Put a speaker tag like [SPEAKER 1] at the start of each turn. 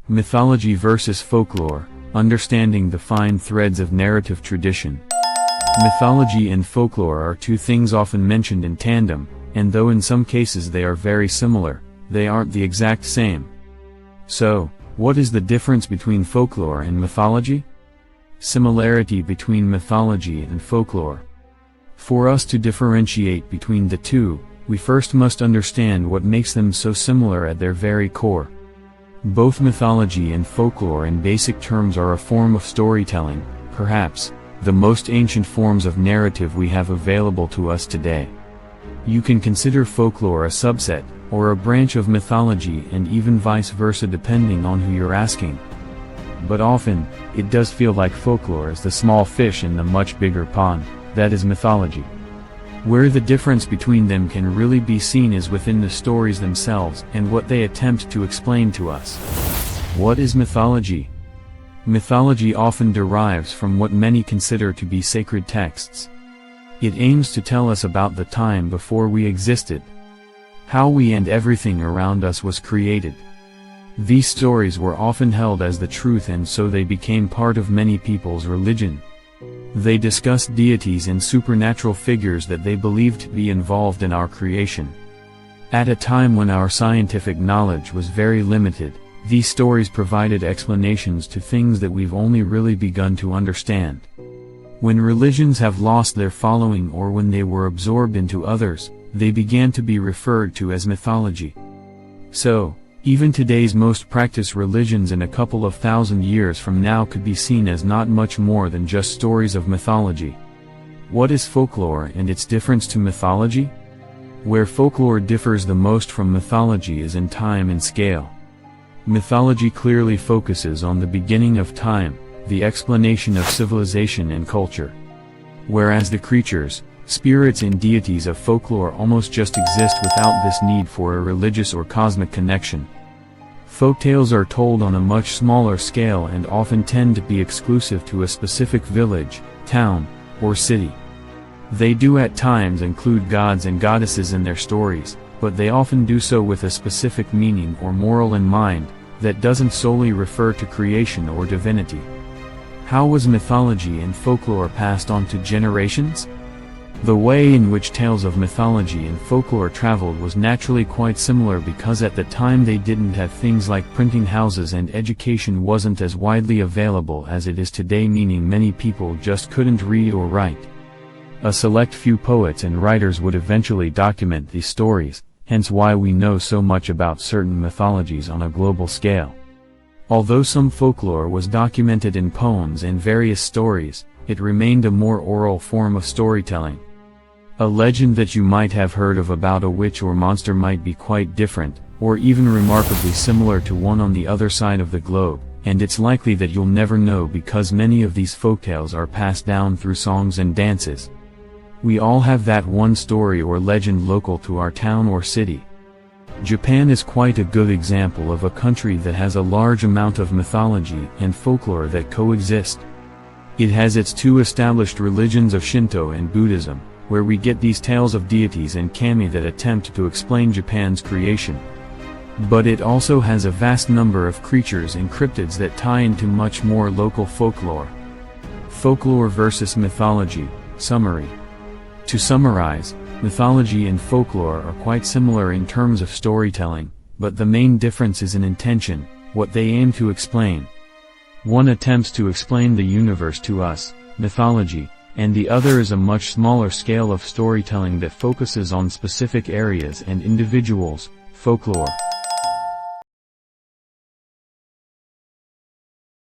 [SPEAKER 1] Mythology versus folklore, understanding the fine threads of narrative tradition. Mythology and folklore are two things often mentioned in tandem, and though in some cases they are very similar, they aren't the exact same. So, what is the difference between folklore and mythology? Similarity between mythology and folklore. For us to differentiate between the two, we first must understand what makes them so similar at their very core. Both mythology and folklore in basic terms are a form of storytelling, perhaps the most ancient forms of narrative we have available to us today. You can consider folklore a subset, or a branch of mythology, and even vice versa depending on who you're asking. But often, it does feel like folklore is the small fish in the much bigger pond, that is mythology. Where the difference between them can really be seen is within the stories themselves and what they attempt to explain to us. What is mythology? Mythology often derives from what many consider to be sacred texts. It aims to tell us about the time before we existed, how we and everything around us was created. These stories were often held as the truth, and so they became part of many people's religion. They discussed deities and supernatural figures that they believed to be involved in our creation. At a time when our scientific knowledge was very limited, these stories provided explanations to things that we've only really begun to understand. When religions have lost their following or when they were absorbed into others, they began to be referred to as mythology. So, even today's most practiced religions in a couple of thousand years from now could be seen as not much more than just stories of mythology. What is folklore and its difference to mythology? Where folklore differs the most from mythology is in time and scale. Mythology clearly focuses on the beginning of time, the explanation of civilization and culture. Whereas the creatures, spirits and deities of folklore almost just exist without this need for a religious or cosmic connection. Folktales are told on a much smaller scale and often tend to be exclusive to a specific village, town, or city. They do at times include gods and goddesses in their stories, but they often do so with a specific meaning or moral in mind, that doesn't solely refer to creation or divinity. How was mythology and folklore passed on to generations? The way in which tales of mythology and folklore traveled was naturally quite similar, because at the time they didn't have things like printing houses and education wasn't as widely available as it is today, meaning many people just couldn't read or write. A select few poets and writers would eventually document these stories, hence why we know so much about certain mythologies on a global scale. Although some folklore was documented in poems and various stories, it remained a more oral form of storytelling. A legend that you might have heard of about a witch or monster might be quite different, or even remarkably similar to one on the other side of the globe, and it's likely that you'll never know because many of these folktales are passed down through songs and dances. We all have that one story or legend local to our town or city. Japan is quite a good example of a country that has a large amount of mythology and folklore that coexist. It has its two established religions of Shinto and Buddhism, where we get these tales of deities and kami that attempt to explain Japan's creation. But it also has a vast number of creatures and cryptids that tie into much more local folklore. Folklore versus mythology. Summary. To summarize, mythology and folklore are quite similar in terms of storytelling, but the main difference is in intention, what they aim to explain. One attempts to explain the universe to us, mythology, and the other is a much smaller scale of storytelling that focuses on specific areas and individuals, folklore.